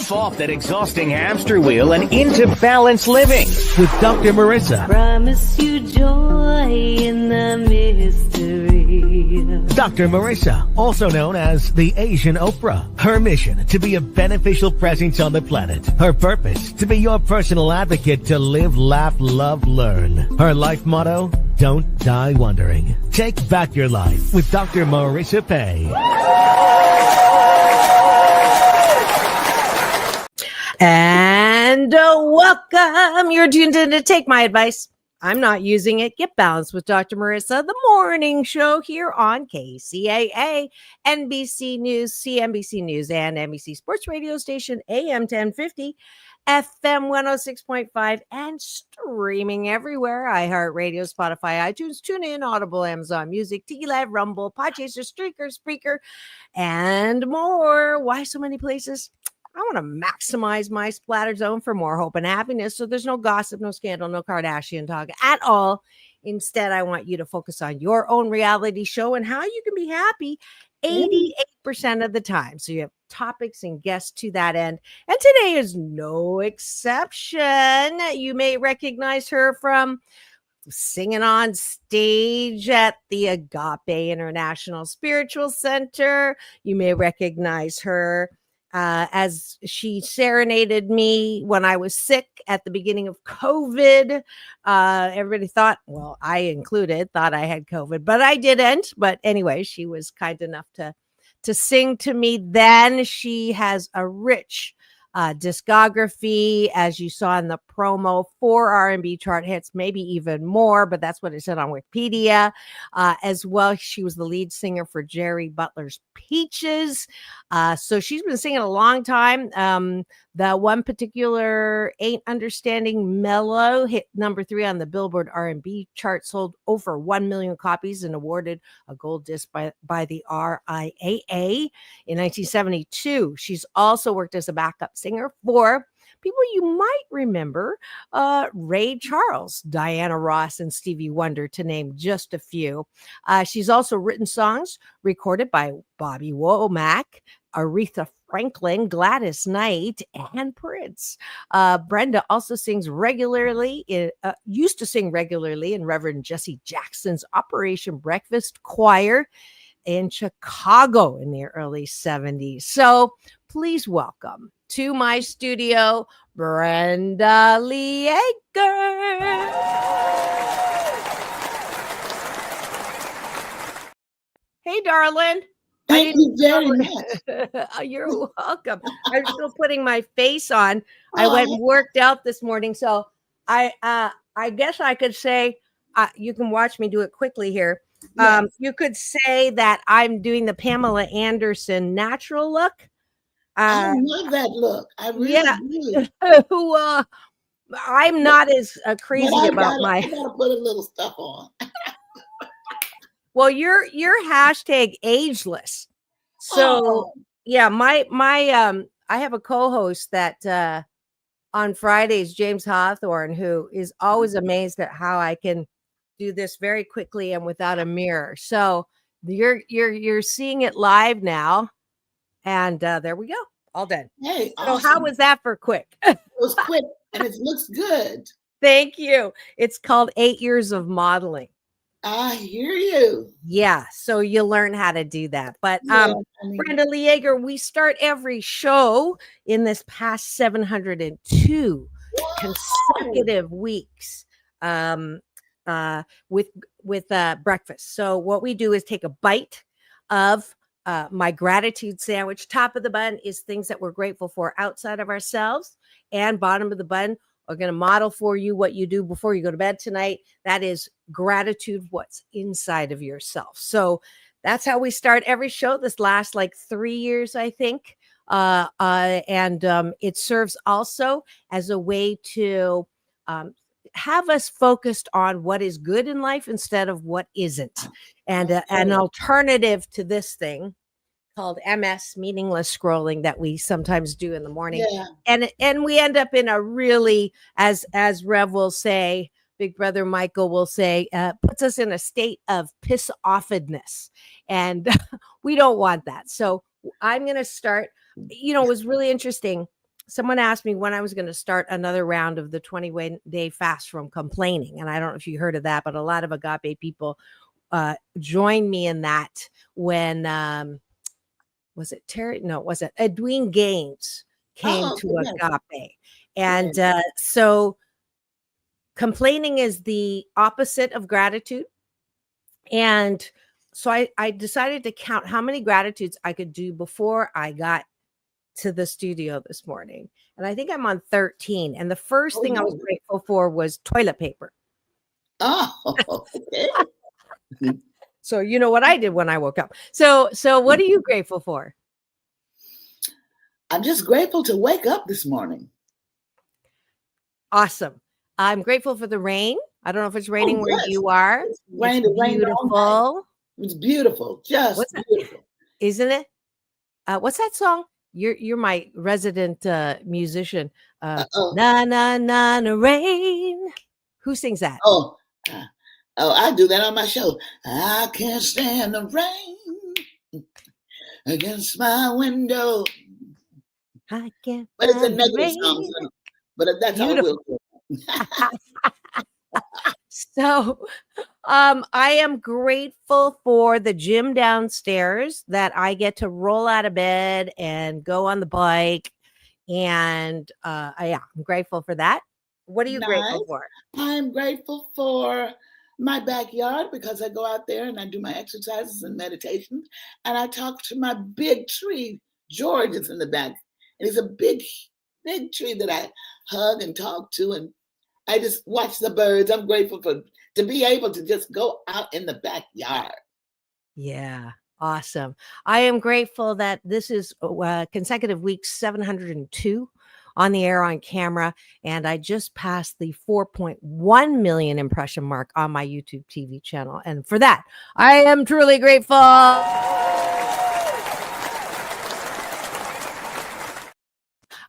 Get off that exhausting hamster wheel and into balanced living with Dr. Marissa. Promise you joy in the mystery. Dr. Marissa, also known as the Asian Oprah. Her mission, to be a beneficial presence on the planet. Her purpose, to be your personal advocate to live, laugh, love, learn. Her life motto, don't die wondering. Take back your life with Dr. Marissa Pay. And welcome. You're tuned in to Take My Advice. I'm not using it. Get balanced with Dr. Marissa, the morning show here on KCAA, NBC News, CNBC News, and NBC Sports Radio Station, AM 1050, FM 106.5, and streaming everywhere. iHeartRadio, Spotify, iTunes, TuneIn, Audible, Amazon Music, TeeLive, Rumble, Podchaser, Streaker, Spreaker, and more. Why so many places? I want to maximize my splatter zone for more hope and happiness. So there's no gossip, no scandal, no Kardashian talk at all. Instead, I want you to focus on your own reality show and how you can be happy 88% of the time. So you have topics and guests to that end. And today is no exception. You may recognize her from singing on stage at the Agape International Spiritual Center. You may recognize her as she serenaded me when I was sick at the beginning of COVID. Everybody thought, well, I included, thought I had COVID, but I didn't. But anyway, she was kind enough to sing to me then. She has a rich discography, as you saw in the promo, 4 R&B chart hits, maybe even more, but that's what it said on Wikipedia. As well, she was the lead singer for Jerry Butler's Peaches. So she's been singing a long time. The one particular Ain't Understanding Mellow hit number 3 on the Billboard R&B chart, sold over 1 million copies and awarded a gold disc by the R.I.A.A. in 1972. She's also worked as a backup singer for people you might remember, Ray Charles, Diana Ross, and Stevie Wonder, to name just a few. She's also written songs recorded by Bobby Womack, Aretha Franklin, Gladys Knight, and Prince. Brenda also sings regularly, used to sing regularly in Reverend Jesse Jackson's Operation Breakfast Choir in Chicago in the early 70s. So please welcome to my studio, Brenda Lee Eager. Hey, darling. Thank you very much. You're welcome. I'm still putting my face on. I went and worked out this morning, so I guess I could say, you can watch me do it quickly here. Yes. You could say that I'm doing the Pamela Anderson natural look. I love that look. I really do. I'm not as crazy about my. I gotta put a little stuff on. Well, you're hashtag ageless. So yeah, my I have a co-host that on Fridays, James Hawthorne, who is always amazed at how I can do this very quickly and without a mirror. So you're seeing it live now, and there we go, all done. Hey, so awesome. How was that for quick? It was quick, and it looks good. Thank you. It's called 8 years of modeling. I hear you. Yeah, so you learn how to do that. But Brenda Lee Eager, we start every show in this past 702 consecutive weeks with breakfast. So what we do is take a bite of my gratitude sandwich. Top of the bun is things that we're grateful for outside of ourselves, and bottom of the bun, we're going to model for you what you do before you go to bed tonight. That is gratitude, what's inside of yourself. So that's how we start every show. This lasts like 3 years, I think. And it serves also as a way to have us focused on what is good in life instead of what isn't. And an alternative to this thing called MS, meaningless scrolling, that we sometimes do in the morning. Yeah. And we end up in a really, as Rev will say, Big Brother Michael will say, puts us in a state of piss-offedness. And we don't want that. So I'm going to start. You know, it was really interesting. someone asked me when I was going to start another round of the 21-day fast from complaining. And I don't know if you heard of that, but a lot of agape people joined me in that when, was it Terry? No, was it Edwin Gaines came to agape. And so complaining is the opposite of gratitude. And so I decided to count how many gratitudes I could do before I got to the studio this morning. And I think I'm on 13. And the first thing I was grateful for was toilet paper. Oh, okay. So you know what I did when I woke up. So what are you grateful for? I'm just grateful to wake up this morning. Awesome. I'm grateful for the rain. I don't know if it's raining where you are. It's beautiful. It's beautiful. Just beautiful. Isn't it? What's that song? You're my resident musician. Na na na na rain. Who sings that? I do that on my show. I can't stand the rain against my window. I can't. But it's a negative song, but that's how it will go. So I am grateful for the gym downstairs that I get to roll out of bed and go on the bike. And I'm grateful for that. What are you grateful for? I'm grateful for my backyard because I go out there and I do my exercises and meditations. And I talk to my big tree. George is in the back. And he's a big, big tree that I hug and talk to. And I just watch the birds. I'm grateful to be able to just go out in the backyard. Yeah, awesome. I am grateful that this is consecutive week 702 on the air on camera. And I just passed the 4.1 million impression mark on my YouTube TV channel. And for that, I am truly grateful.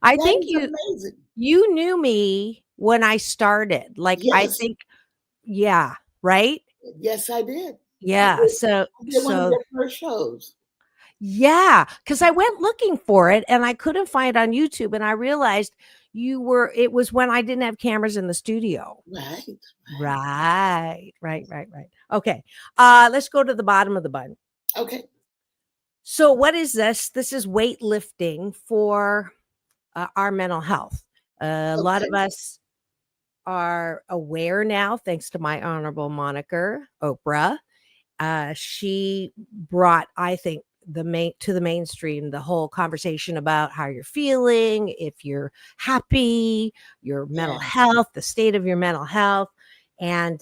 I think you knew me when I started. Like, yes. I think, yeah, right? Yes, I did. Yeah. I did one of your first shows. Yeah, because I went looking for it and I couldn't find it on YouTube. And I realized it was when I didn't have cameras in the studio. Right. Okay. Let's go to the bottom of the bun. Okay. So what is this? This is weightlifting for our mental health. A lot of us are aware now, thanks to my honorable moniker, Oprah. She brought, I think, to the mainstream the whole conversation about how you're feeling, if you're happy, your mental health, the state of your mental health. And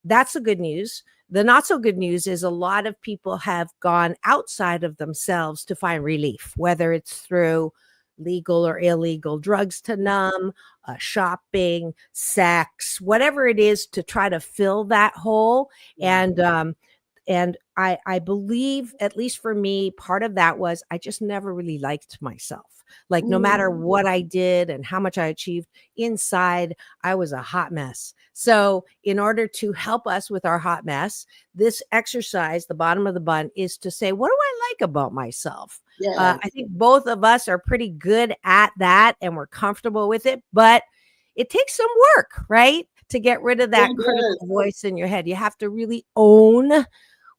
that's the good news. The not so good news is a lot of people have gone outside of themselves to find relief, whether it's through legal or illegal drugs to numb, shopping, sex, whatever it is, to try to fill that hole. And I believe, at least for me, part of that was I just never really liked myself. Like, no matter what I did and how much I achieved, inside, I was a hot mess. So in order to help us with our hot mess, this exercise, the bottom of the bun, is to say, what do I like about myself? I think both of us are pretty good at that and we're comfortable with it, but it takes some work, right? To get rid of that critical voice in your head. You have to really own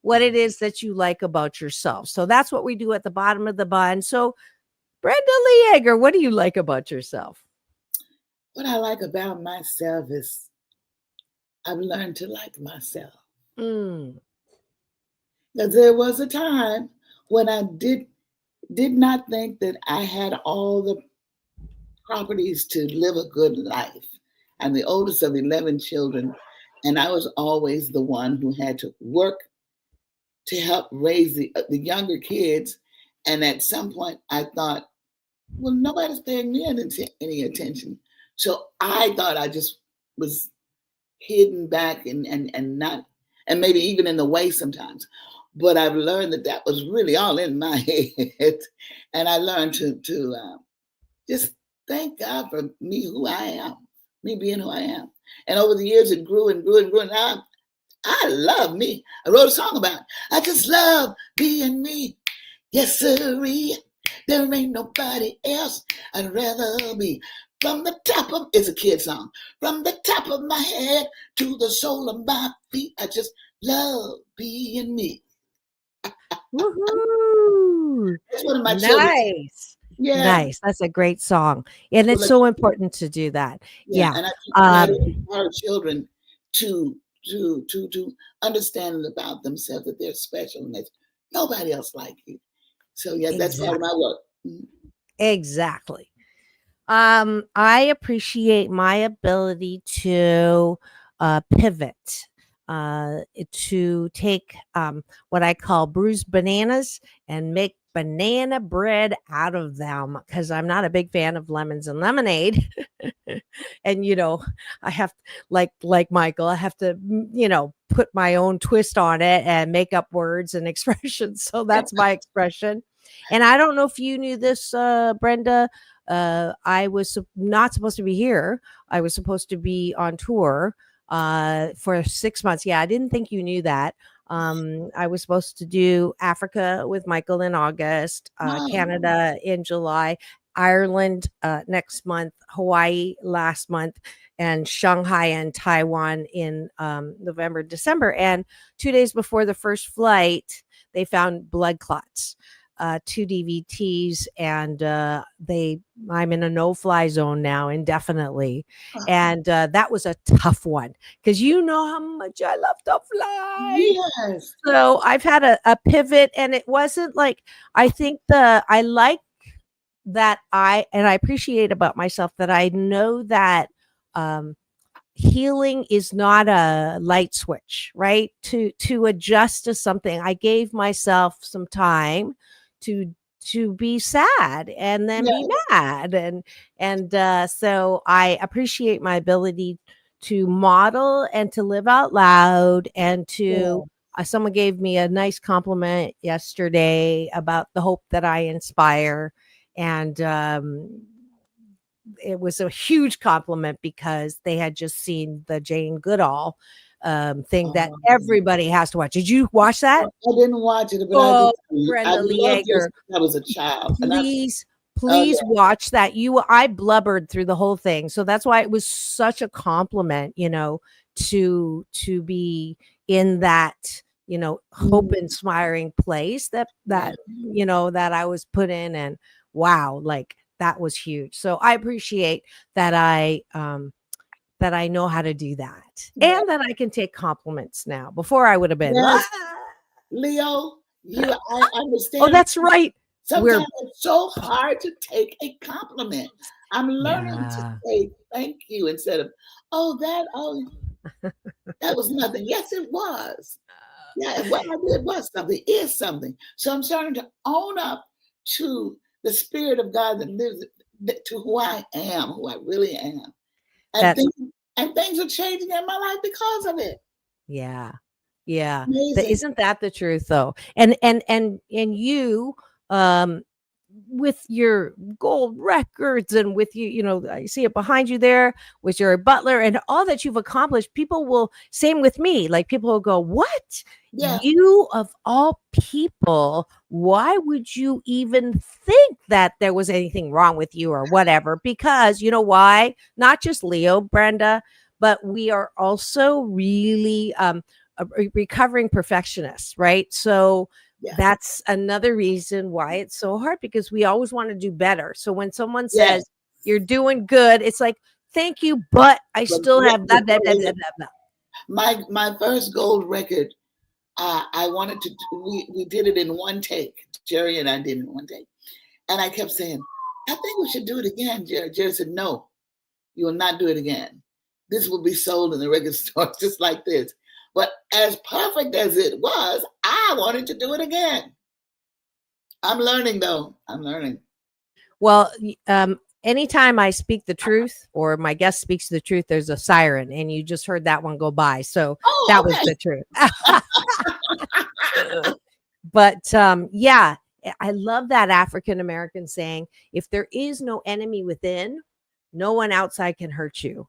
what it is that you like about yourself. So that's what we do at the bottom of the bun. So Brenda Lee Eager, what do you like about yourself? What I like about myself is I've learned to like myself. Because there was a time when I did not think that I had all the properties to live a good life. I'm the oldest of 11 children, and I was always the one who had to work to help raise the younger kids. And at some point, I thought, well, nobody's paying me any attention. So I thought I just was hidden back and not, and maybe even in the way sometimes. But I've learned that was really all in my head. And I learned to just thank God for me, who I am, me being who I am. And over the years, it grew and grew and grew. And now I love me. I wrote a song about it. I just love being me. Yes, sirree. There ain't nobody else I'd rather be. From the top of, it's a kid song. From the top of my head to the sole of my feet, I just love being me. Woohoo! That's one of my children. Nice. Yeah. Nice. That's a great song. And it's so important to do that. Yeah. And I encourage children to understand about themselves, that they're special and there's nobody else like you. So yeah, that's part of my work. Exactly. I appreciate my ability to pivot, to take what I call bruised bananas and make banana bread out of them, because I'm not a big fan of lemons and lemonade. And I have, like Michael, I have to put my own twist on it and make up words and expressions. So that's my expression. And I don't know if you knew this, Brenda. I was not supposed to be here. I was supposed to be on tour for 6 months. Yeah, I didn't think you knew that. I was supposed to do Africa with Michael in August, Canada in July, Ireland next month, Hawaii last month, and Shanghai and Taiwan in November, December. And 2 days before the first flight, they found blood clots. 2 DVTs, and I'm in a no-fly zone now indefinitely. And that was a tough one, because you know how much I love to fly. Yes. So I've had a pivot, and it wasn't like, I think I like that I appreciate about myself that I know that healing is not a light switch, right? To adjust to something. I gave myself some time to be sad and then be mad, and so I appreciate my ability to model and to live out loud, and to someone gave me a nice compliment yesterday about the hope that I inspire, and it was a huge compliment because they had just seen the Jane Goodall thing that everybody has to watch. Did you watch that? I didn't watch it, but Brenda Lee Eager. I was a child. Please watch that. I blubbered through the whole thing, so that's why it was such a compliment, to be in that, hope inspiring place that I was put in, and wow, like that was huge. So I appreciate that I know how to do that, and that I can take compliments now. Before I would have been Leo, I understand. Oh, that's right. Sometimes it's so hard to take a compliment. I'm learning to say thank you instead of, that was nothing. Yes, it was. Yeah, what I did was something, is something. So I'm starting to own up to the Spirit of God that lives, to who I am, who I really am. And things are changing in my life because of it. Yeah. Isn't that the truth, though? And you, with your gold records, and with you, I see it behind you there with your Butler and all that you've accomplished. People will, same with me, like people will go, what? Yeah. You of all people, why would you even think that there was anything wrong with you or whatever? Because you know why? Not just Leo, Brenda, but we are also really recovering perfectionists, right? So that's another reason why it's so hard, because we always want to do better. So when someone says you're doing good, it's like, thank you, but I still have that. My first gold record, I wanted to, we did it in one take. Jerry and I did it in one take. And I kept saying, I think we should do it again, Jerry. Jerry said, no, you will not do it again. This will be sold in the record store just like this. But as perfect as it was, I wanted to do it again. I'm learning, though. I'm learning. Well, anytime I speak the truth, or my guest speaks the truth, there's a siren, and you just heard that one go by. So that was the truth. But I love that African-American saying, if there is no enemy within, no one outside can hurt you,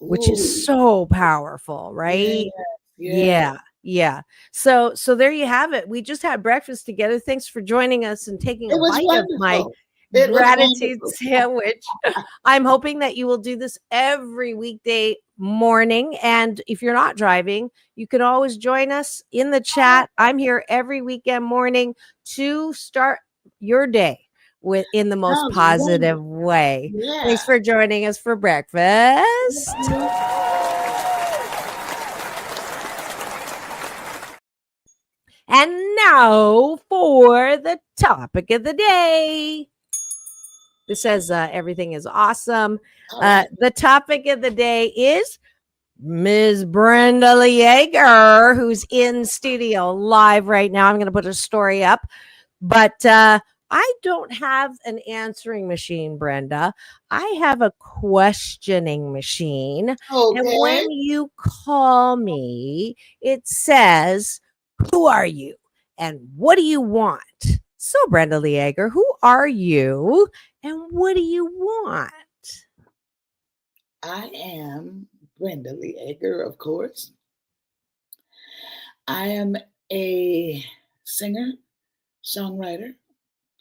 which is so powerful, right? Yeah. Yeah. So there you have it. We just had breakfast together. Thanks for joining us and taking It a was bite of my wonderful. It was gratitude wonderful. sandwich. I'm hoping that you will do this every weekday morning. And if you're not driving, you can always join us in the chat. I'm here every weekend morning to start your day in the most Sounds positive wonderful. way. Yeah. Thanks for joining us for breakfast. And now for the topic of the day. This says everything is awesome. All right. The topic of the day is Ms. Brenda Lee Eager, who's in studio live right now. I'm going to put a story up, but I don't have an answering machine, Brenda. I have a questioning machine. Okay. And when you call me, it says, who are you? And what do you want? So, Brenda Lee Eager, who are you? And what do you want? I am Brenda Lee Eager, of course. I am a singer, songwriter,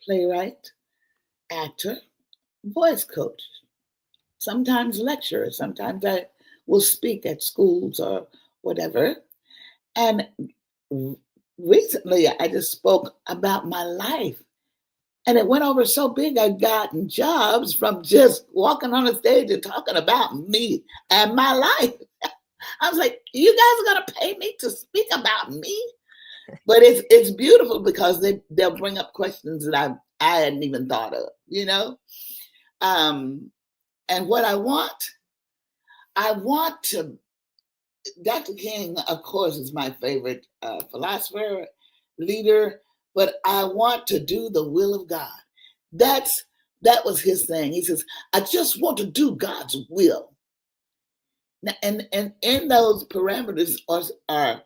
playwright, actor, voice coach, sometimes lecturer. Sometimes I will speak at schools or whatever. And recently I just spoke about my life. And it went over so big, I'd gotten jobs from just walking on the stage and talking about me and my life. I was like, you guys are going to pay me to speak about me? But it's beautiful because they'll bring up questions that I hadn't even thought of, you know? And what I want to, Dr. King, of course, is my favorite philosopher, leader, but I want to do the will of God. That was his thing. He says, I just want to do God's will. And in those parameters are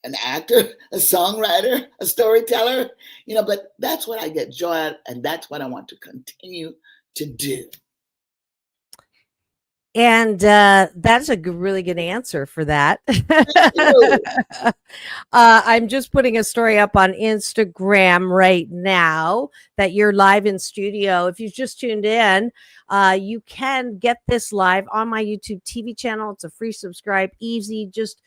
an actor, a songwriter, a storyteller, but that's what I get joy out of, and that's what I want to continue to do. And that's a really good answer for that. I'm just putting a story up on Instagram right now that you're live in studio. If you've just tuned in, you can get this live on my YouTube TV channel. It's a free subscribe, easy. Just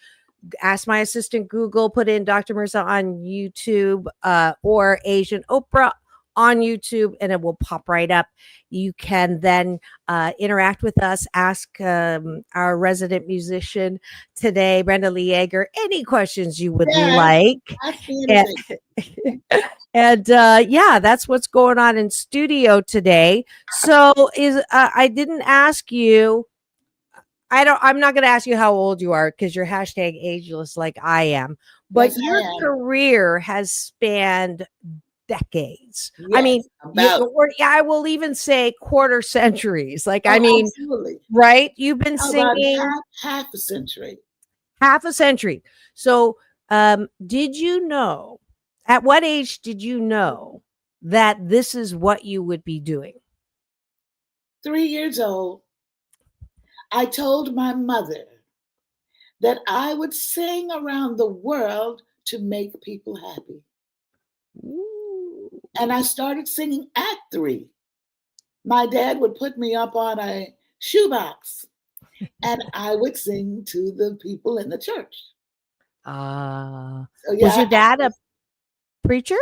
ask my assistant Google, put in Dr. Marissa on YouTube or Asian Oprah on YouTube, and it will pop right up. You can then interact with us, ask our resident musician today, Brenda Lee Eager, any questions you would like. And yeah, that's what's going on in studio today. So I didn't ask you. I'm not going to ask you how old you are because you're hashtag ageless like I am. But yes, your career has spanned decades. Yes, I mean, I will even say quarter centuries. Like, I mean, absolutely. Right? You've been singing half a century. Half a century. So, did you know? At what age did you know that this is what you would be doing? 3 years old. I told my mother that I would sing around the world to make people happy. Ooh. And I started singing at 3. My dad would put me up on a shoebox and I would sing to the people in the church. So, yeah, was your dad a preacher?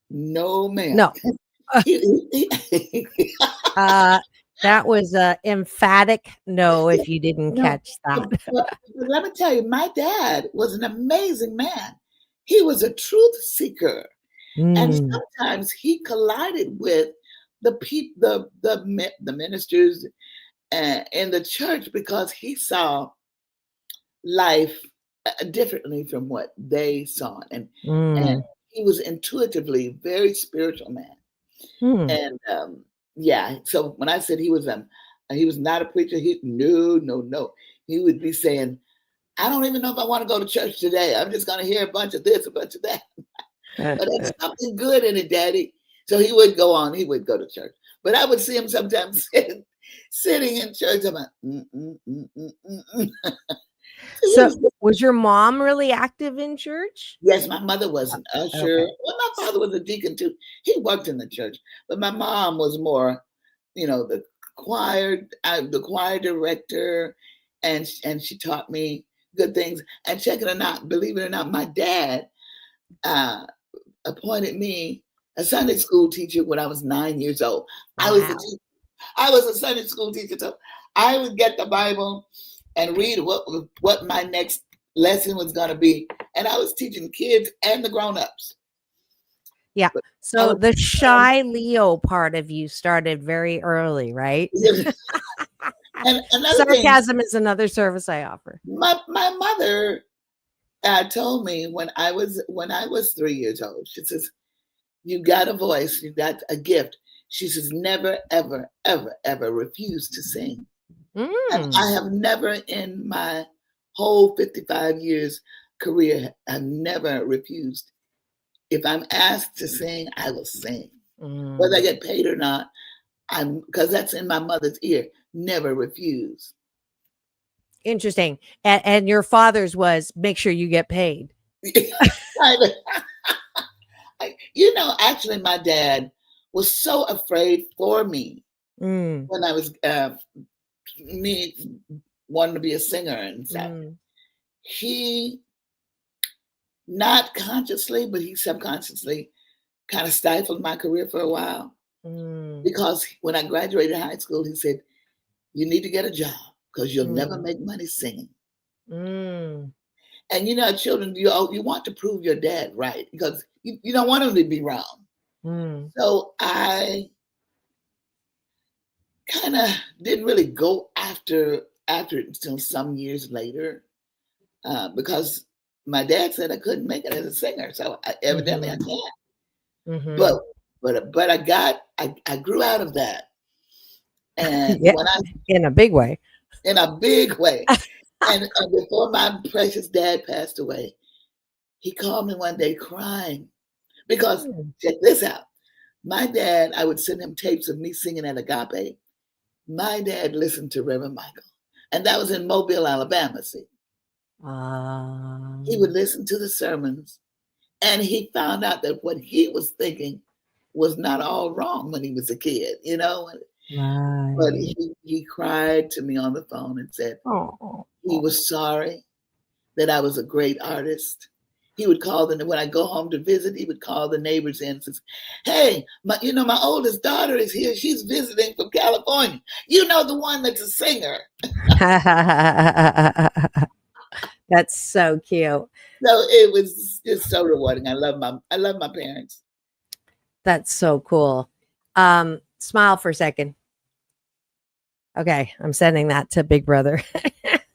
No, ma'am. No. That was an emphatic no if you didn't catch that. But let me tell you, my dad was an amazing man. He was a truth seeker. And sometimes he collided with the ministers in the church because he saw life differently from what they saw. And he was intuitively a very spiritual man. And yeah, so when I said he was not a preacher, no. He would be saying, I don't even know if I want to go to church today. I'm just going to hear a bunch of this, a bunch of that. But there's something good in it, Daddy. So he would go on. He would go to church. But I would see him sometimes sitting in church. I'm like, So was your mom really active in church? Yes, my mother was an usher. Okay. Well, my father was a deacon too. He worked in the church, but my mom was more, the choir director, and she taught me good things. And check it or not, believe it or not, my dad appointed me a Sunday school teacher when I was 9 years old. Wow. I was a Sunday school teacher, so I would get the Bible and read what my next lesson was going to be, and I was teaching kids and the grown-ups. Yeah. So the shy Leo part of you started very early, right? And sarcasm is another service I offer. My mother told me when I was 3 years old. She says, "You got a voice, you got a gift." She says, "Never, ever, ever, ever refuse to sing." And I have never in my whole 55 years career, I've never refused. If I'm asked to sing, I will sing. Whether I get paid or not, because that's in my mother's ear. Never refuse. Interesting. And your father's was make sure you get paid. Actually, my dad was so afraid for me when I was me wanting to be a singer and stuff. He, not consciously, but he subconsciously kind of stifled my career for a while. Because when I graduated high school, he said, "You need to get a job because you'll never make money singing." And children, you want to prove your dad right because you don't want him to be wrong. So I kind of didn't really go after it until some years later because my dad said I couldn't make it as a singer. So evidently I can't. But I grew out of that. And yeah, in a big way. In a big way. And before my precious dad passed away, he called me one day crying because check this out. My dad, I would send him tapes of me singing at Agape. My dad listened to Reverend Michael, and that was in Mobile, Alabama. See, he would listen to the sermons, and he found out that what he was thinking was not all wrong when he was a kid, Right. But he cried to me on the phone and said he was sorry that I was a great artist. He would call when I go home to visit, he would call the neighbors in and says, "Hey, my oldest daughter is here. She's visiting from California. The one that's a singer." That's so cute. So it was just so rewarding. I love my parents. That's so cool. Smile for a second. Okay, I'm sending that to Big Brother.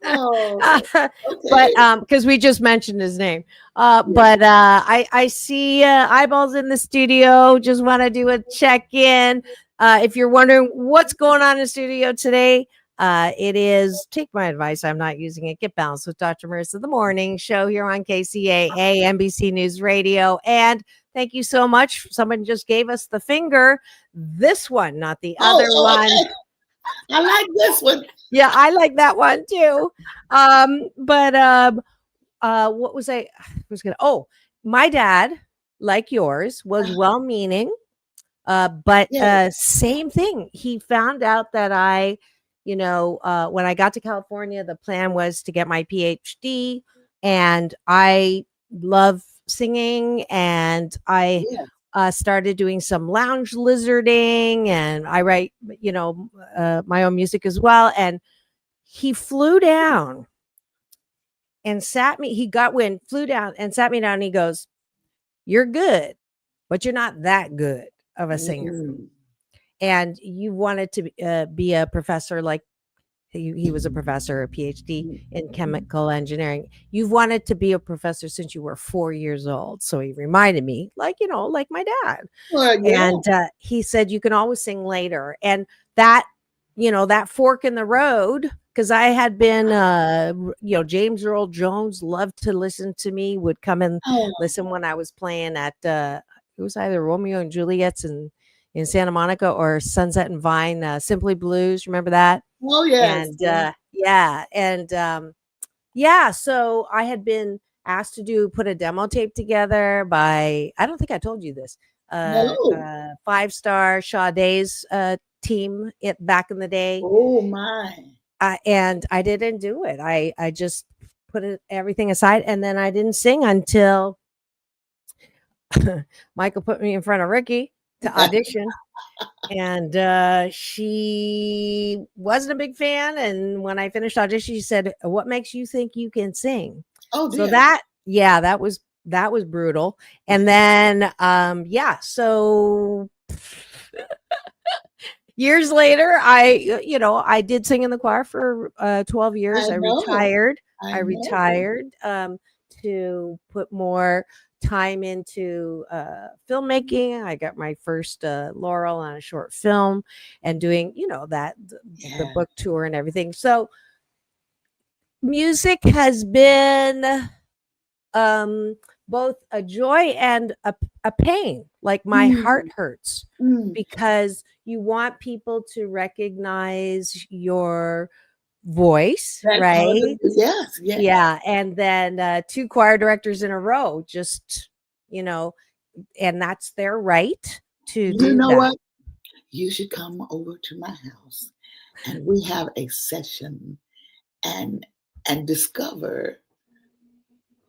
Okay. But because we just mentioned his name. But I see eyeballs in the studio. Just want to do a check-in. If you're wondering what's going on in the studio today, it is Take My Advice. I'm not using it. Get Balanced with Dr. Marissa, the morning show here on KCAA, NBC News Radio. And thank you so much. Someone just gave us the finger. This one, not the other one. Okay. I like this one. Yeah, I like that one too. What was I was gonna? Oh, my dad, like yours, was well-meaning, but same thing. He found out that I, when I got to California, the plan was to get my PhD, and I love singing, and I started doing some lounge lizarding, and I write, my own music as well. And he flew down and sat me. He got wind, flew down and sat me down. And he goes, "You're good, but you're not that good of a singer. And you wanted to be a professor like." He was a professor, a PhD in chemical engineering. "You've wanted to be a professor since you were 4 years old." So he reminded me, like my dad. And he said, "You can always sing later." And that, that fork in the road, because I had been, James Earl Jones loved to listen to me, would come and listen when I was playing at, it was either Romeo and Juliet's in Santa Monica or Sunset and Vine, Simply Blues. Remember that? Oh, yes. And Yeah, so I had been asked to put a demo tape together by, I don't think I told you this, No. 5-star Sade's team back in the day. Oh my. And I didn't do it. I just put everything aside, and then I didn't sing until Michael put me in front of Ricky to audition. And she wasn't a big fan. And when I finished audition, she said, "What makes you think you can sing?" Oh So dear. that was brutal. And then so years later, I did sing in the choir for 12 years. I I know. retired. I I know. retired to put more time into filmmaking. I got my first laurel on a short film and doing, the Yeah. book tour and everything. So music has been both a joy and a pain. Like my heart hurts because you want people to recognize your voice, That right? yes. Yeah. And then 2 choir directors in a row, just, and that's their right to You do know that. what? You should come over to my house and we have a session and discover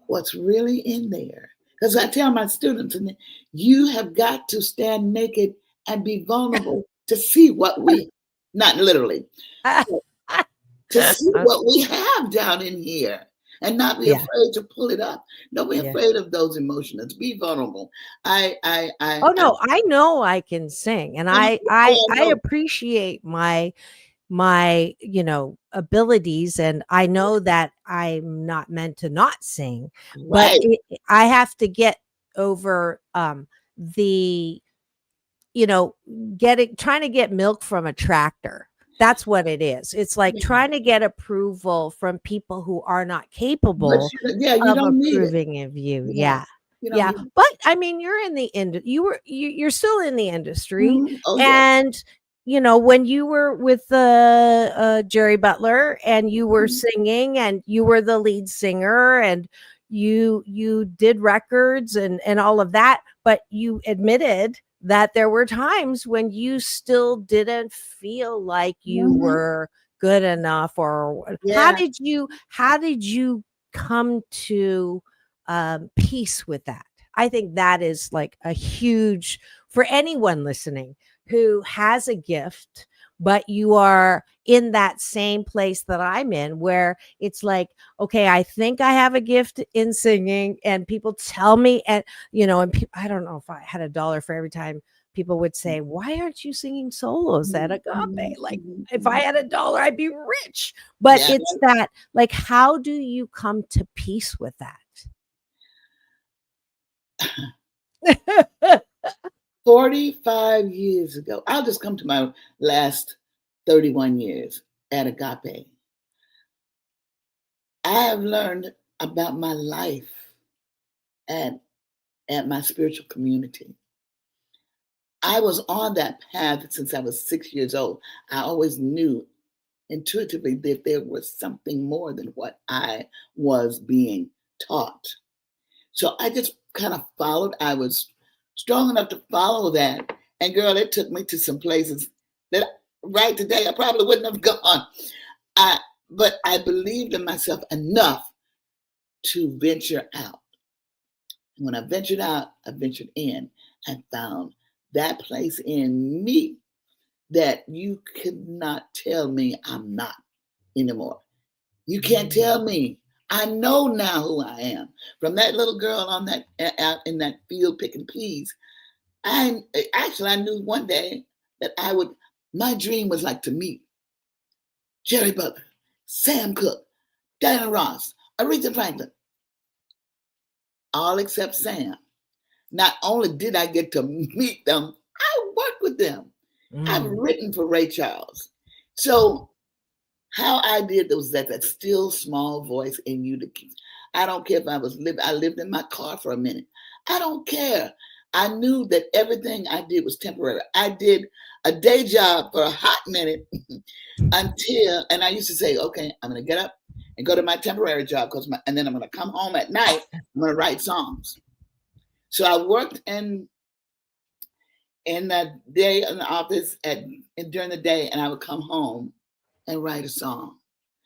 what's really in there. Because I tell my students, and you have got to stand naked and be vulnerable to see what we, not literally, to see what we have down in here and not be afraid to pull it up. Don't be afraid of those emotions. Be vulnerable. I know I can sing, and I appreciate my abilities, and I know that I'm not meant to not sing, but I have to get over the trying to get milk from a tractor. That's what it is. It's like trying to get approval from people who are not capable of approving of you. Yeah. But I mean, you're in the you're still in the industry. And when you were with Jerry Butler and you were singing and you were the lead singer and you did records and all of that, but you admitted that there were times when you still didn't feel like you were good enough, or how did you come to peace with that? I think that is like a huge, for anyone listening who has a gift, but you are in that same place that I'm in, where it's like, okay, I think I have a gift in singing, and people tell me, and I don't know if I had $1 for every time people would say, "Why aren't you singing solos at Agape?" Like, if I had $1, I'd be rich. But it's that, like, how do you come to peace with that? 45 years ago, I'll just come to my last 31 years at Agape. I have learned about my life at my spiritual community. I was on that path since I was 6 years old. I always knew intuitively that there was something more than what I was being taught. So I just kind of followed. I was strong enough to follow that. And girl, it took me to some places that right today I probably wouldn't have gone. But I believed in myself enough to venture out. And when I ventured out, I ventured in and found that place in me that you could not tell me I'm not anymore. You can't tell me. I know now who I am. From that little girl on that out in that field picking peas, I knew one day that my dream was like to meet Jerry Butler, Sam Cooke, Diana Ross, Aretha Franklin, all except Sam. Not only did I get to meet them, I worked with them. I've written for Ray Charles. So how I did was that still small voice in you to keep. I don't care if I lived in my car for a minute. I don't care. I knew that everything I did was temporary. I did a day job for a hot minute and I used to say, okay, I'm going to get up and go to my temporary job and then I'm going to come home at night. I'm going to write songs. So I worked in that day in the office during the day, and I would come home and write a song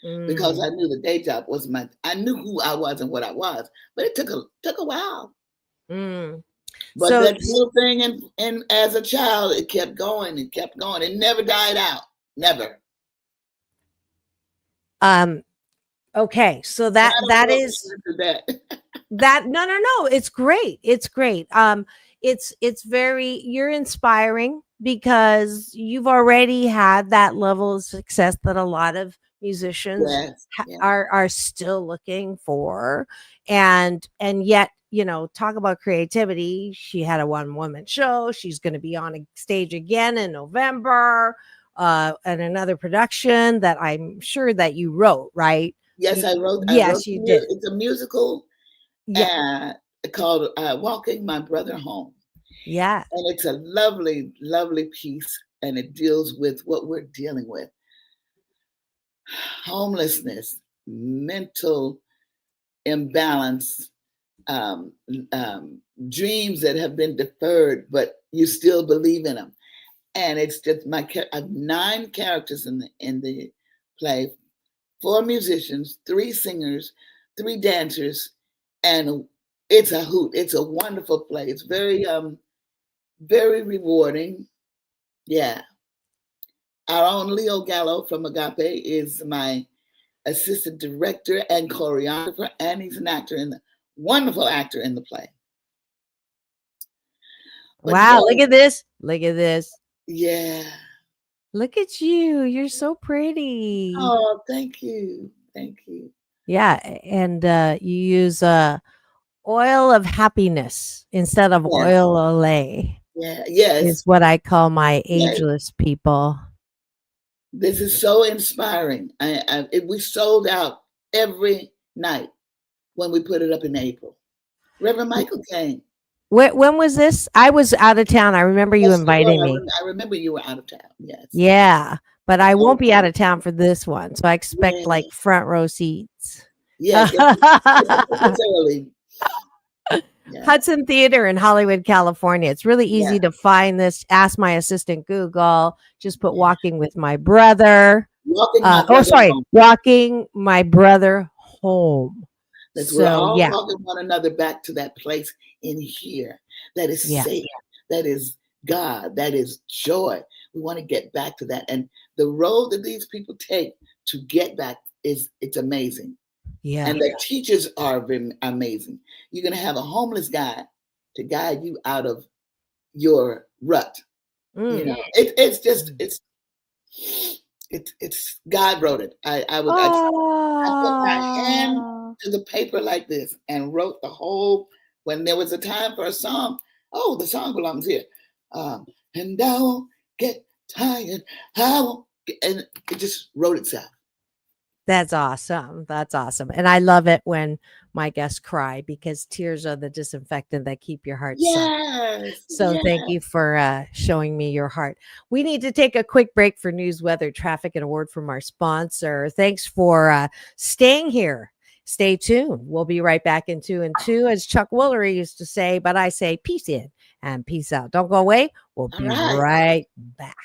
because I knew the day job was I knew who I was and what I was, but it took a while. But so, that little thing and as a child, it kept going. It never died out. Never. Okay. So that is that. No. It's great. It's great. It's very, you're inspiring because you've already had that level of success that a lot of musicians are still looking for. And yet, talk about creativity. She had a one-woman show. She's going to be on a stage again in November, and another production that I'm sure that you wrote, right? Yes, I wrote. Yes, you did. It's a musical called Walking My Brother Home. Yeah. And it's a lovely, lovely piece, and it deals with what we're dealing with. Homelessness, mental imbalance, dreams that have been deferred, but you still believe in them. And it's just I have 9 characters in the play, 4 musicians, 3 singers, 3 dancers, and it's a hoot. It's a wonderful play. It's very very rewarding. Yeah. Our own Leo Gallo from Agape is my assistant director and choreographer, and he's an wonderful actor in the play. But wow, look at this. Look at this. Yeah. Look at you. You're so pretty. Oh, thank you. Thank you. Yeah. And you use oil of happiness instead of oil olay. Yeah. Yes. Is what I call my ageless people. This is so inspiring. We sold out every night when we put it up in April. Reverend Michael came. When was this? I was out of town. I remember you inviting me. I remember you were out of town. Yes. Yeah, but I won't be out of town for this one, so I expect like front row seats. Yeah, it's early. Yeah. Hudson Theater in Hollywood, California. It's really easy to find this. Ask my assistant Google. Just put "Walking with My Brother." Walking my brother home. We're all walking one another back to that place in here that is safe, that is God, that is joy. We want to get back to that, and the road that these people take to get back it's amazing. Yeah, and the teachers are amazing. You're going to have a homeless guy to guide you out of your rut. It's God wrote it. I put my hand to the paper like this and wrote the whole. When there was a time for a song, the song belongs here. And I won't get tired. And it just wrote itself. That's awesome. That's awesome. And I love it when my guests cry because tears are the disinfectant that keep your heart soft. So thank you for showing me your heart. We need to take a quick break for news, weather, traffic, and a word from our sponsor. Thanks for staying here. Stay tuned. We'll be right back in 2 and 2, as Chuck Woolery used to say, but I say peace in and peace out. Don't go away. We'll be right back.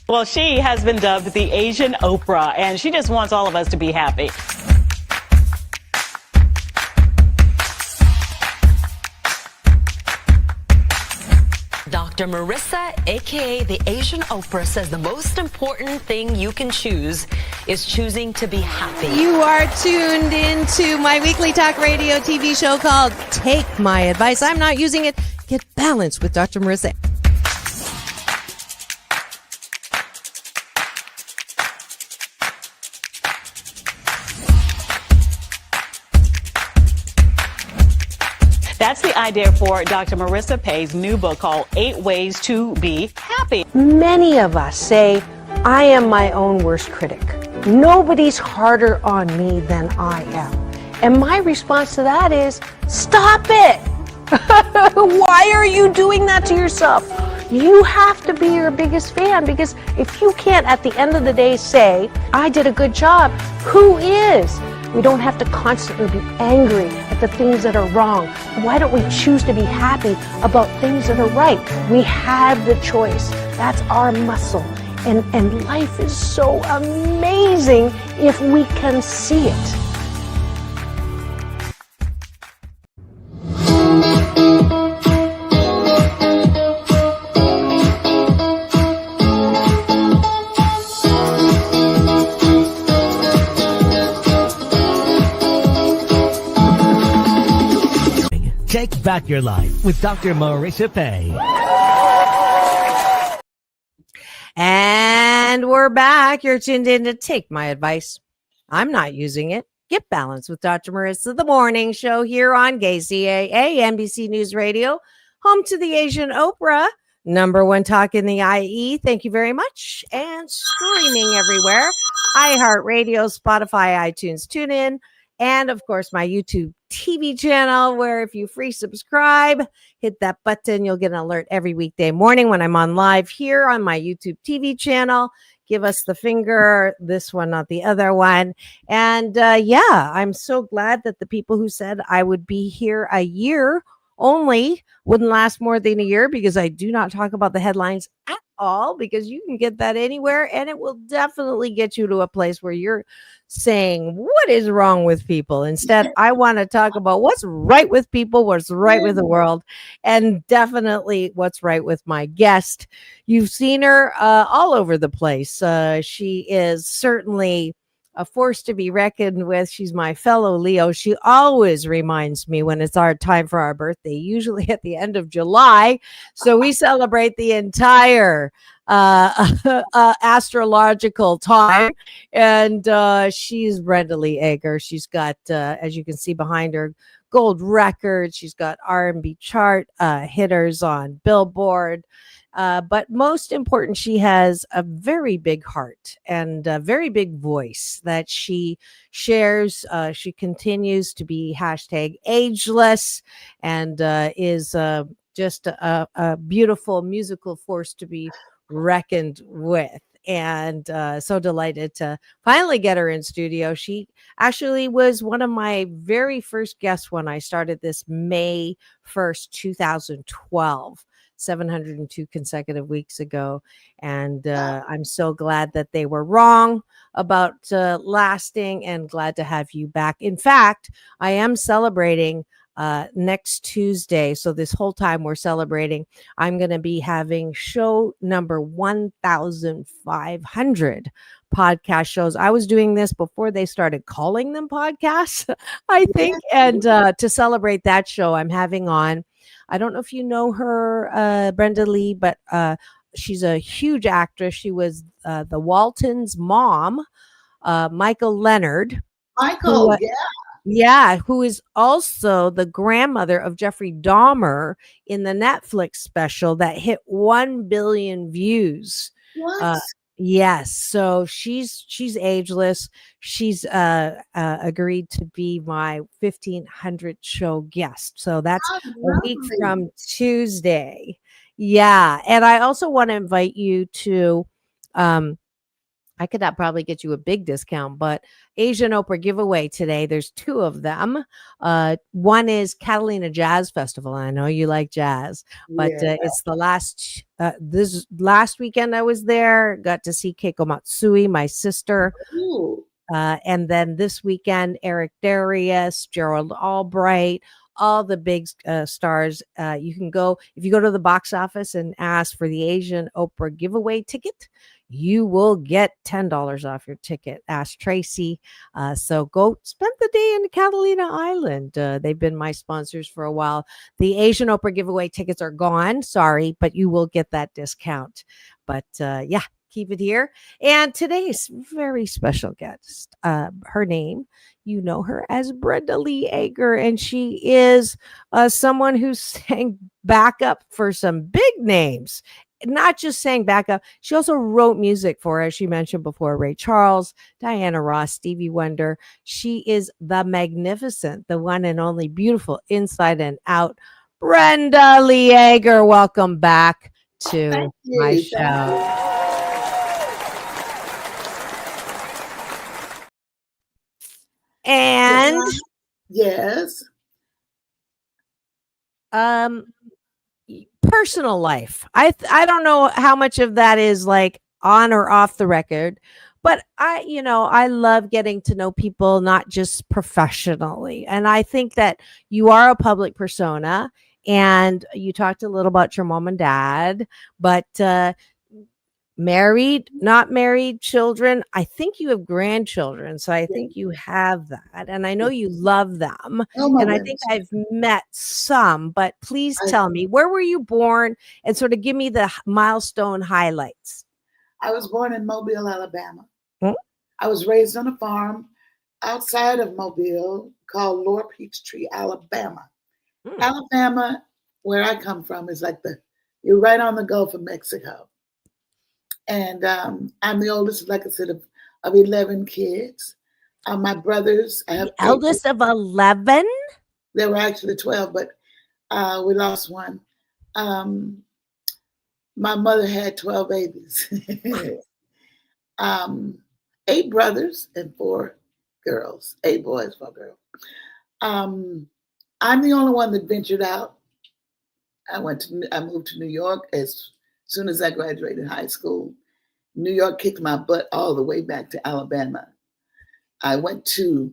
Well, she has been dubbed the Asian Oprah, and she just wants all of us to be happy. Dr. Marissa, aka the Asian Oprah, says the most important thing you can choose is choosing to be happy. You are tuned into my weekly talk radio TV show called Take My Advice. I'm not using it. Get balanced with Dr. Marissa. That's the idea for Dr. Marissa Pay's new book called 8 Ways to Be Happy. Many of us say, I am my own worst critic. Nobody's harder on me than I am. And my response to that is, stop it. Why are you doing that to yourself? You have to be your biggest fan, because if you can't at the end of the day say, I did a good job, who is? We don't have to constantly be angry at the things that are wrong. Why don't we choose to be happy about things that are right? We have the choice. That's our muscle. And life is so amazing if we can see it. Take back your life with Dr. Marissa Pay. And we're back. You're tuned in to Take My Advice. I'm not using it. Get Balanced with Dr. Marissa, the morning show here on KCAA, NBC News Radio, home to the Asian Oprah, number one talk in the IE. Thank you very much. And streaming everywhere. iHeartRadio, Spotify, iTunes, TuneIn, and of course my YouTube TV channel, where if you free subscribe, hit that button, you'll get an alert every weekday morning when I'm on live here on my YouTube TV channel. Give us the finger, this one, not the other one. And yeah, I'm so glad that the people who said I would be here a year only wouldn't last more than a year, because I do not talk about the headlines at all, because you can get that anywhere, and it will definitely get you to a place where you're saying, what is wrong with people? Instead, I want to talk about what's right with people, what's right with the world, and definitely what's right with my guest. You've seen her all over the place. She is certainly a force to be reckoned with. She's my fellow Leo. She always reminds me when it's our time for our birthday, usually at the end of July. So we celebrate the entire astrological time. And she's Brenda Lee Eager. She's got, as you can see behind her, gold records. She's got R&B chart hitters on Billboard. But most important, she has a very big heart and a very big voice that she shares. She continues to be #ageless and is just a beautiful musical force to be reckoned with. And so delighted to finally get her in studio. She actually was one of my very first guests when I started this May 1st, 2012. 702 consecutive weeks ago. And I'm so glad that they were wrong about lasting, and glad to have you back. In fact, I am celebrating next Tuesday. So this whole time we're celebrating, I'm going to be having show number 1,500 podcast shows. I was doing this before they started calling them podcasts, I think. And to celebrate that show, I'm having on, I don't know if you know her, Brenda Lee, but she's a huge actress. She was the Waltons' mom, Michael Leonard. Michael, Who, yeah, who is also the grandmother of Jeffrey Dahmer in the Netflix special that hit 1 billion views. What? Yes, so she's ageless. She's agreed to be my 1,500 show guest. So that's a week from Tuesday. Yeah, and I also want to invite you to I could not probably get you a big discount, but Asian Oprah giveaway today. There's two of them. One is Catalina Jazz Festival. I know you like jazz, but it's the last, this last weekend I was there, got to see Keiko Matsui, my sister. And then this weekend, Eric Darius, Gerald Albright, all the big stars. You can go, if you go to the box office and ask for the Asian Oprah giveaway ticket, you will get $10 off your ticket. Ask Tracy. So go spend the day in Catalina Island. They've been my sponsors for a while. The Asian Oprah giveaway tickets are gone. Sorry, but you will get that discount. But yeah, keep it here. And today's very special guest, her name, you know her as Brenda Lee Eager, and she is someone who sang backup for some big names. not just sang backup, she also wrote music for, as she mentioned before, Ray Charles, Diana Ross, Stevie Wonder. She is the magnificent, the one and only beautiful inside and out, Brenda Lee Eager. Welcome back to my show. And yes, personal life. I don't know how much of that is like on or off the record, but I love getting to know people, not just professionally. And I think that you are a public persona, and you talked a little about your mom and dad, but married, not married, children. I think you have grandchildren, so I think you have that, and I know you love them. And I think I've met some, but please tell me, where were you born, and sort of give me the milestone highlights. I was born in Mobile, Alabama. I was raised on a farm outside of Mobile called Lower Peachtree, Alabama. Alabama, where I come from, is like you're right on the Gulf of Mexico. And I'm the oldest, like I said, of 11 kids. My brothers, I have eldest of 11. There were actually 12, but we lost one. My mother had 12 babies. 8 brothers and 4 girls. 8 boys, 4 girls. I'm the only one that ventured out. I moved to New York as soon as I graduated high school. New York kicked my butt all the way back to Alabama. I went to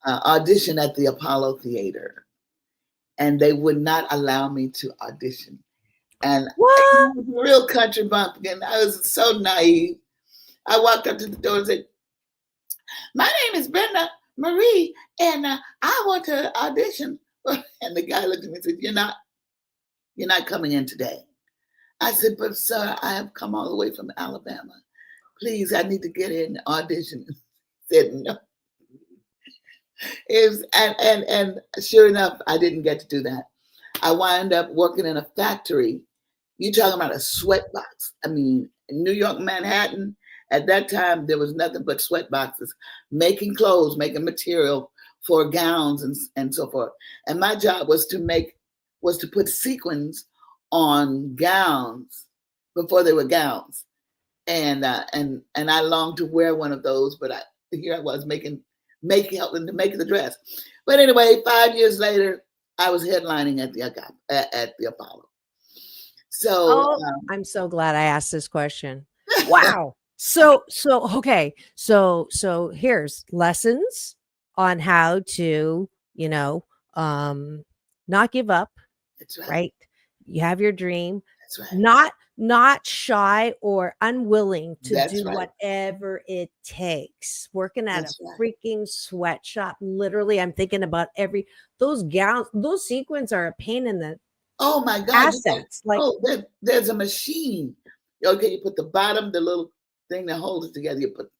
audition at the Apollo Theater, and they would not allow me to audition. And I was a real country bumpkin. I was so naive. I walked up to the door and said, "My name is Brenda Marie, and I want to audition." And the guy looked at me and said, "You're not coming in today." I said, "But sir, I have come all the way from Alabama. Please, I need to get in and audition." He said no. And sure enough, I didn't get to do that. I wound up working in a factory. You talking about a sweat box? I mean, in New York, Manhattan, at that time there was nothing but sweat boxes, making clothes, making material for gowns and so forth. And my job was to put sequins on gowns before they were gowns, and I longed to wear one of those, but here I was helping to make the dress. But anyway, 5 years later, I was headlining at the Apollo. So I'm so glad I asked this question. Wow. So okay. So here's lessons on how to not give up. That's right? You have your dream. That's right. Not shy or unwilling to That's do right. whatever it takes. Working at That's a right. freaking sweatshop. Literally, I'm thinking about those gowns, those sequins are a pain in the oh my God. assets. There's a machine. Okay, you put the bottom, the little thing that holds it together, you put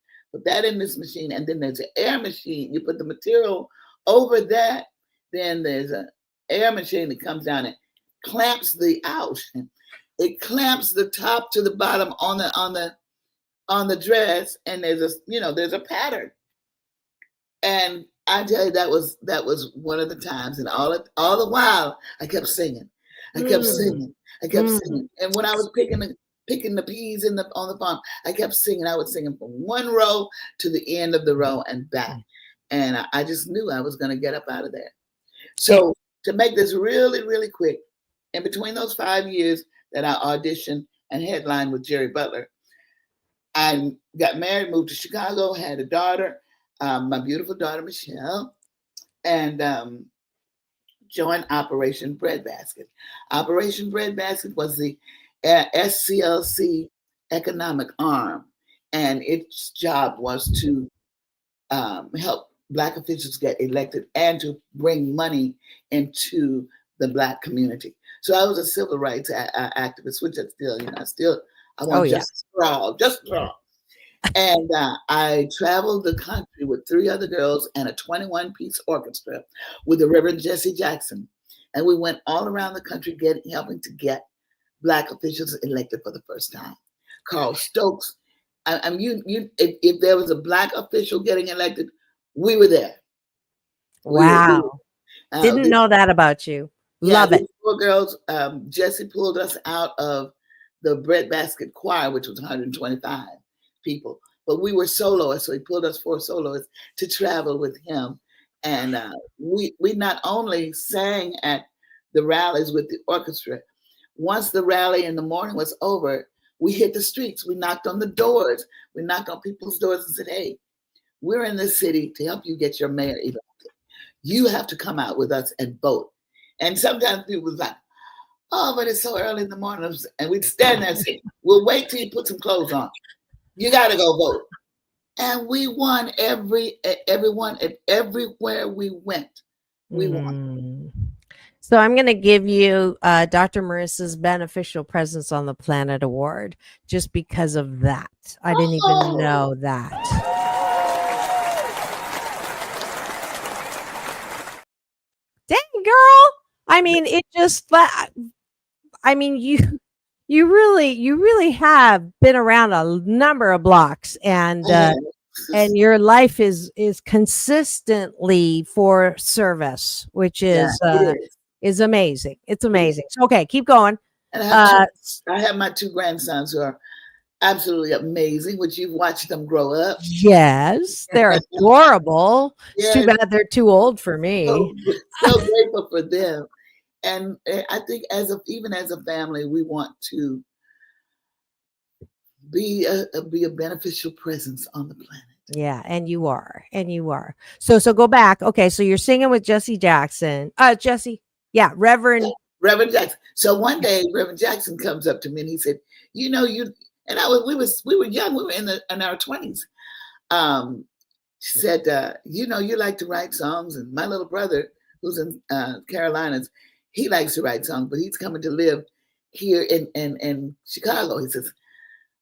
that in this machine, and then there's an air machine. You put the material over that, then there's an air machine that comes down and clamps it clamps the top to the bottom on the dress, and there's a pattern. And I tell you, that was one of the times, and all the while I kept singing. I kept singing. And when I was picking the peas on the farm, I kept singing. I was singing from one row to the end of the row and back. And I just knew I was going to get up out of there. So to make this really, really quick, in between those 5 years that I auditioned and headlined with Jerry Butler, I got married, moved to Chicago, had a daughter, my beautiful daughter, Michelle, and joined Operation Breadbasket. Operation Breadbasket was the SCLC economic arm, and its job was to help Black officials get elected and to bring money into the Black community. So I was a civil rights activist, which I want just for all. And I traveled the country with 3 other girls and a 21-piece orchestra with the Reverend Jesse Jackson. And we went all around the country helping to get Black officials elected for the first time. Carl Stokes. If there was a Black official getting elected, we were there. Wow. Didn't know that about you. Love it. Four girls. Jesse pulled us out of the Breadbasket choir, which was 125 people. But we were soloists, so he pulled us 4 soloists to travel with him. And we not only sang at the rallies with the orchestra. Once the rally in the morning was over, we hit the streets. We knocked on the doors. We knocked on people's doors and said, hey, we're in this city to help you get your mayor elected. You have to come out with us and vote. And sometimes people was like, oh, but it's so early in the morning. And we'd stand there and say, we'll wait till you put some clothes on. You got to go vote. And we won everyone and everywhere we went. We won. So I'm going to give you Dr. Marissa's Beneficial Presence on the Planet Award just because of that. I didn't even know that. Dang, girl. I mean, it just, I mean, you really have been around a number of blocks, and your life is consistently for service, which is amazing. It's amazing. So, okay, keep going. And I have my 2 grandsons who are absolutely amazing, which you've watched them grow up. Yes, they're adorable. It's too bad they're too old for me. So grateful for them. And I think even as a family, we want to be a beneficial presence on the planet. Yeah, and you are. So go back. Okay, so you're singing with Jesse Jackson. Reverend Jackson. So one day, Reverend Jackson comes up to me and he said, "You know, we were young. We were in our 20s." She said, "You know, you like to write songs, and my little brother, who's in Carolinas, he likes to write songs, but he's coming to live here in Chicago." He says,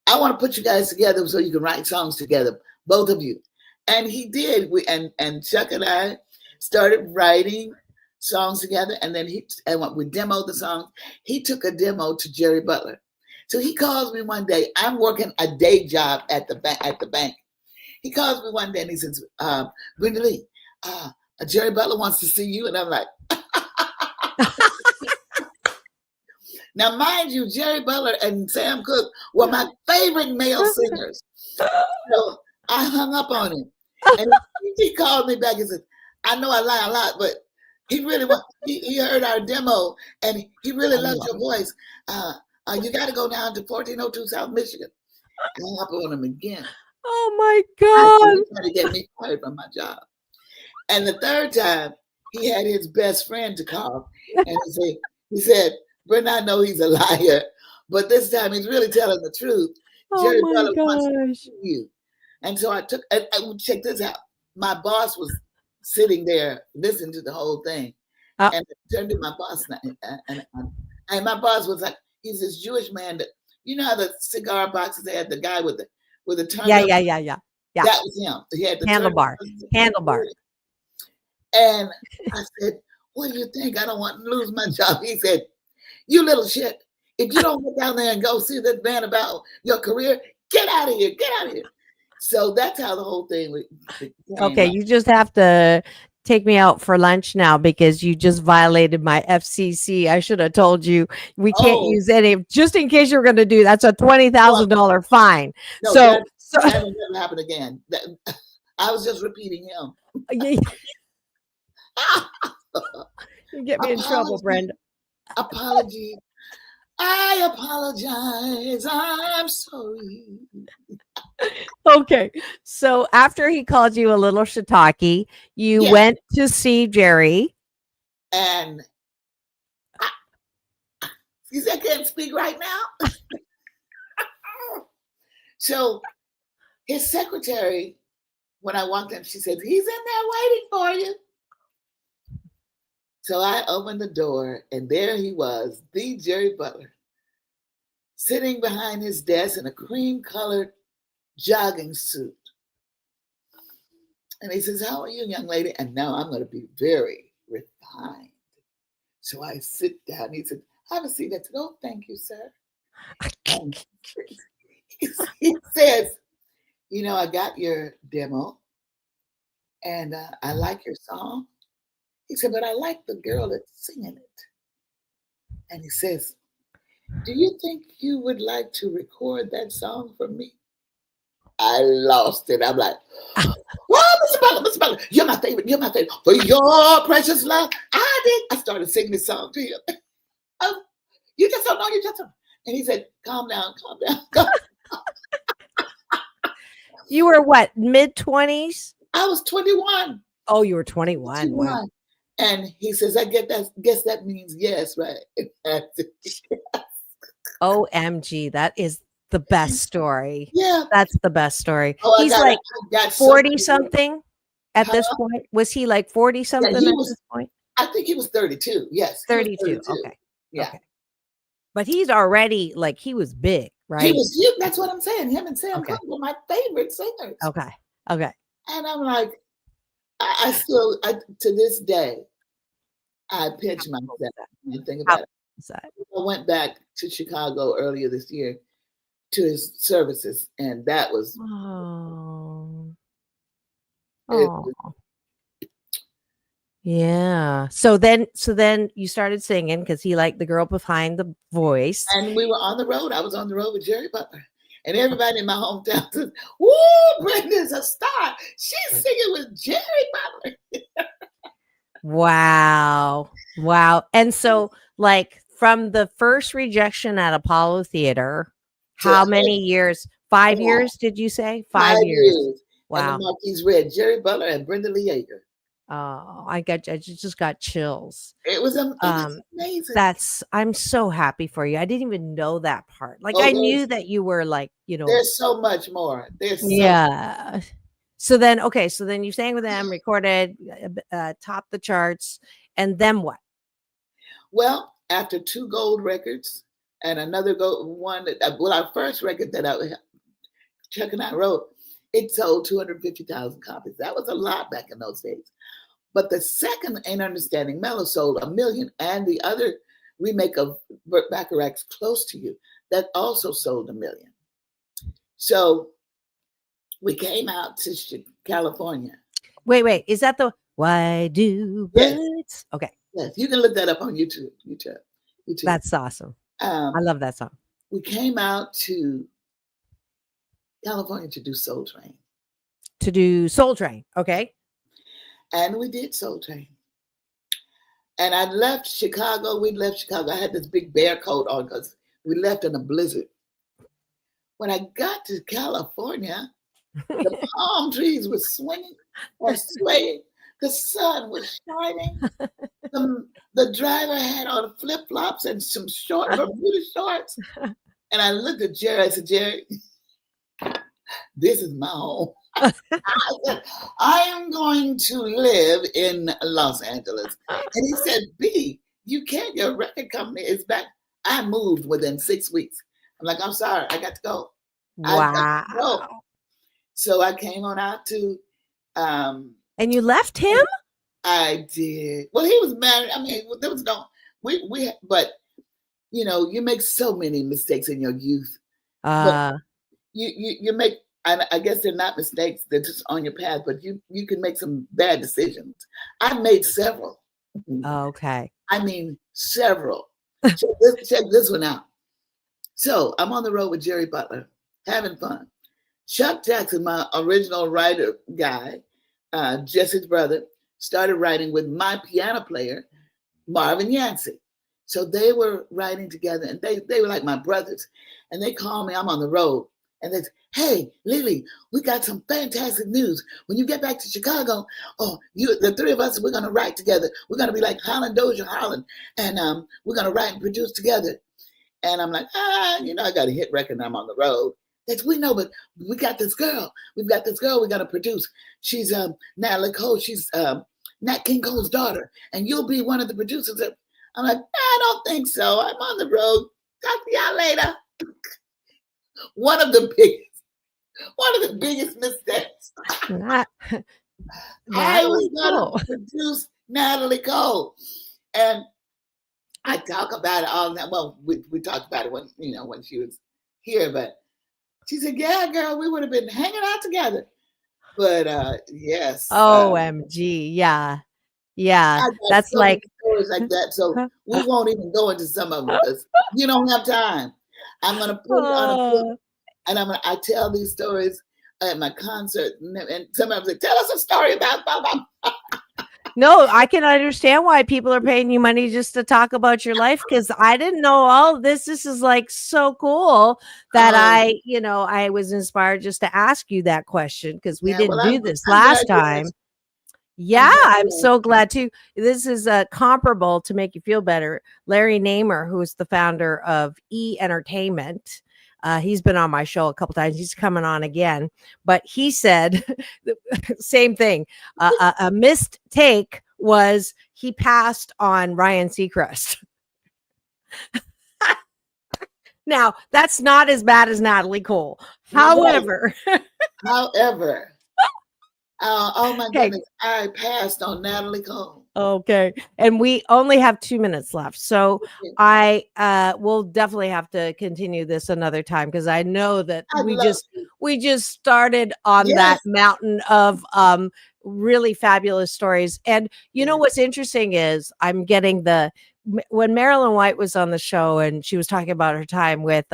"I want to put you guys together so you can write songs together, both of you." And he did. And Chuck and I started writing songs together. And then we demoed the songs. He took a demo to Jerry Butler. So he calls me one day. I'm working a day job at the bank. He calls me one day and he says, "Brenda Lee, Jerry Butler wants to see you." And I'm like, now, mind you, Jerry Butler and Sam Cooke were my favorite male singers. So I hung up on him. And he called me back and said, "I know I lie a lot, but he really he heard our demo and he really loves your voice. You got to go down to 1402 South Michigan." I hung up on him again. Oh, my God. He tried to get me fired from my job. And the third time, he had his best friend to call. And he said, "Brenda, I know he's a liar, but this time he's really telling the truth. Jerry Butler wants to see you." And so I took, and check this out. My boss was sitting there listening to the whole thing. And I turned to my boss, and my boss was like, he's this Jewish man that, you know how the cigar boxes, they had the guy with the turn. Yeah. That was him. He had the handlebar. And I said, "What do you think? I don't want to lose my job." He said, "You little shit. If you don't get down there and go see this man about your career, get out of here. Get out of here." So that's how the whole thing came. Okay, you just have to take me out for lunch now because you just violated my FCC. I should have told you we can't use any, just in case you're going to do that's a $20,000 fine. No, so that will never happen again. I was just repeating him. You get me in trouble, Brenda. Apology. I apologize. I'm sorry. Okay. So after he called you a little shiitake, you went to see Jerry. And I can't speak right now. So his secretary, when I walked in, she said, "He's in there waiting for you." So I opened the door, and there he was, the Jerry Butler, sitting behind his desk in a cream-colored jogging suit. And he says, "How are you, young lady?" And now I'm going to be very refined. So I sit down. He said, have a seat. I said, oh, thank you, sir. And he says, you know, I got your demo and I like your song. He said, but I like the girl that's singing it. And he says, do you think you would like to record that song for me? I lost it. I'm like, oh, Mr. Butler, you're my favorite. You're my favorite. For your precious love, I started singing this song to him. Oh, you just don't know. You just don't. And he said, calm down, calm down. Calm down. You were what, mid-20s? I was 21. Oh, you were 21. Wow. And he says, I guess that means yes, right? OMG, that is the best story. Yeah. That's the best story. Oh, He's like 40 something at this point. Was he like 40 something at this point? I think he was 32. Yes. 32. Okay. Yeah. Okay. But he's already like, he was big, right? He was huge. That's what I'm saying. Him and Sam Cooke were my favorite singers. Okay. Okay. And I'm like, I still, to this day, I pinch myself and think about it. I went back to Chicago earlier this year to his services, and that was yeah. So then you started singing because he liked the girl behind the voice, and we were on the road. I was on the road with Jerry Butler, and everybody in my hometown says, "Woo, Brenda's a star. She's singing with Jerry Butler." Wow. And so, like, from the first rejection at Apollo Theater, how many years? 5 years, did you say? 5 years. Wow. And the Marquis read Jerry Butler and Brenda Lee Eager. Oh, I just got chills. It was amazing. I'm so happy for you. I didn't even know that part. Like, I knew that you were like, you know. There's so much more. Yeah. So then you sang with them, recorded, topped the charts, and then what? Well, after 2 gold records and another gold one, our first record that Chuck and I wrote, it sold 250,000 copies. That was a lot back in those days. But the second, Ain't Understanding Mellow, sold 1 million, and the other remake of Burt Bacharach's Close to You, that also sold 1 million. So we came out to California. Wait. Is that the Why Do Birds? Yes. Okay. Yes, you can look that up on YouTube. That's awesome. I love that song. We came out to California to do Soul Train. Okay. And we did Soul Train. And I left Chicago. We left Chicago. I had this big bear coat on because we left in a blizzard. When I got to California, the palm trees were swinging and swaying. The sun was shining. The driver had on flip-flops and some short Bermuda shorts. And I looked at Jerry. I said, Jerry, this is my home. I said, I am going to live in Los Angeles. And he said, B, you can't. Your record company is back. I moved within 6 weeks. I'm like, I'm sorry. I got to go. Wow. So I came on out to... and you left him? I did. Well, he was married. I mean, there was no... But, you know, you make so many mistakes in your youth. You make... I guess they're not mistakes. They're just on your path. But you can make some bad decisions. I made several. Okay. I mean, several. Check this one out. So I'm on the road with Jerry Butler, having fun. Chuck Jackson, my original writer guy, Jesse's brother, started writing with my piano player, Marvin Yancey. So they were writing together, and they were like my brothers. And they called me, I'm on the road, and they said, hey, Lily, we got some fantastic news. When you get back to Chicago, the 3 of us, we're going to write together. We're going to be like Holland Dozier Holland, and we're going to write and produce together. And I'm like, I got a hit record and I'm on the road. We know, but we got this girl. We've got this girl we're going to produce. She's Natalie Cole. She's Nat King Cole's daughter. And you'll be one of the producers. I'm like, I don't think so. I'm on the road. Talk to y'all later. One of the biggest mistakes. I was going to produce Natalie Cole. And I talk about it all that. Well, we talked about it when she was here, but she said, "Yeah, girl, we would have been hanging out together." But yes, OMG, yeah, I got that's so many like stories like that. So we won't even go into some of them because you don't have time. I'm gonna put it on a book, and I tell these stories at my concert, and sometimes they tell us a story about blah blah. No, I can understand why people are paying you money just to talk about your life, because I didn't know all of this. This is like so cool that I was inspired just to ask you that question, because we didn't do this last time. Yeah, I'm so glad too. This is comparable, to make you feel better. Larry Namer, who is the founder of E Entertainment. He's been on my show a couple times. He's coming on again, but he said the same thing. A missed take was he passed on Ryan Seacrest. Now, that's not as bad as Natalie Cole. However, oh my goodness, I passed on Natalie Cole. Okay. And we only have 2 minutes left. So I will definitely have to continue this another time, because I know that we just started on that mountain of really fabulous stories. And you know what's interesting is I'm getting when Marilyn White was on the show and she was talking about her time with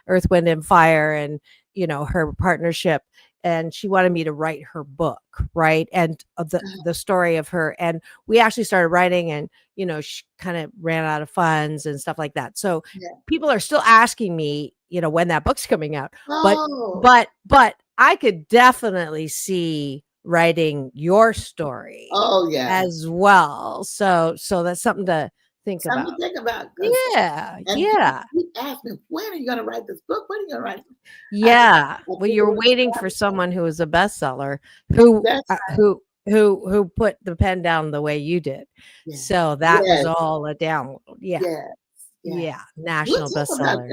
Earth, Wind and Fire and her partnership, and she wanted me to write her book, right? And the story of her. And we actually started writing, and, she kind of ran out of funds and stuff like that. So people are still asking me, when that book's coming out. But I could definitely see writing your story as well. So that's something to think about. Yeah. You asked me, when are you going to write this book? When are you going to write it? Yeah. Well, you're waiting for someone who is a bestseller who put the pen down the way you did. Yeah. So that was all a download. Yeah. Yeah. National bestseller.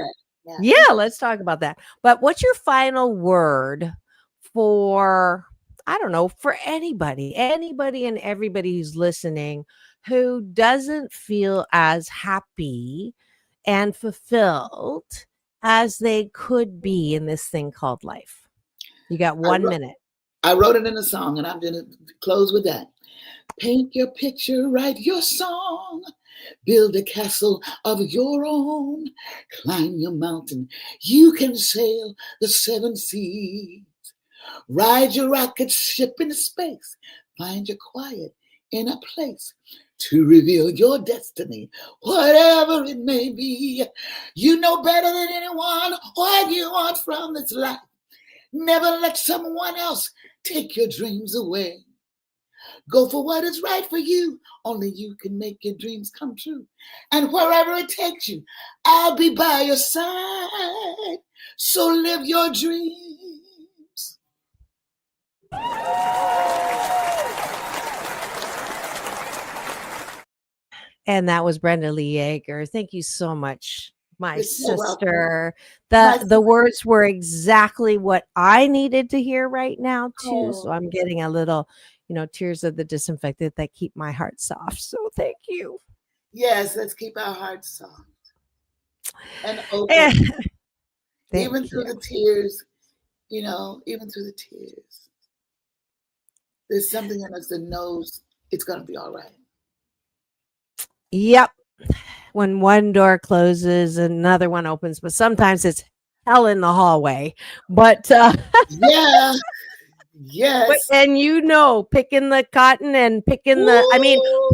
Yeah. Let's talk about that. But what's your final word for, I don't know, for anybody and everybody who's listening who doesn't feel as happy and fulfilled as they could be in this thing called life? You got 1 minute. I wrote it in a song, and I'm going to close with that. Paint your picture, write your song, build a castle of your own, climb your mountain, you can sail the 7 seas, ride your rocket ship into space, find your quiet in a place to reveal your destiny, whatever it may be. You know better than anyone what you want from this life. Never let someone else take your dreams away. Go for what is right for you. Only you can make your dreams come true. And wherever it takes you, I'll be by your side. So live your dreams. And that was Brenda Lee Eager. Thank you so much, my sister. The words were exactly what I needed to hear right now too. So I'm getting a little, tears of the disinfectant that keep my heart soft. So thank you. Yes, let's keep our hearts soft and open. Even through the tears, even through the tears, there's something in us that knows it's going to be all right. Yep. When one door closes, another one opens, but sometimes it's hell in the hallway. But yes. But, and picking the cotton and picking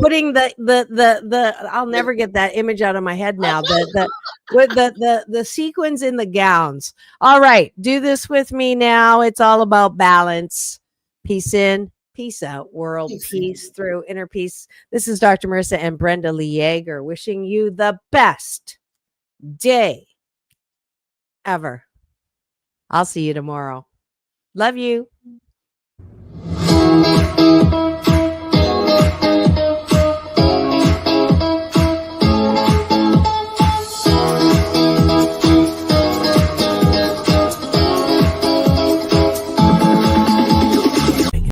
putting the I'll never get that image out of my head now. The sequins in the gowns. All right, do this with me now. It's all about balance. Peace in. Peace out, world. Peace through inner peace. This is Dr. Marissa and Brenda Lee Eager wishing you the best day ever. I'll see you tomorrow. Love you.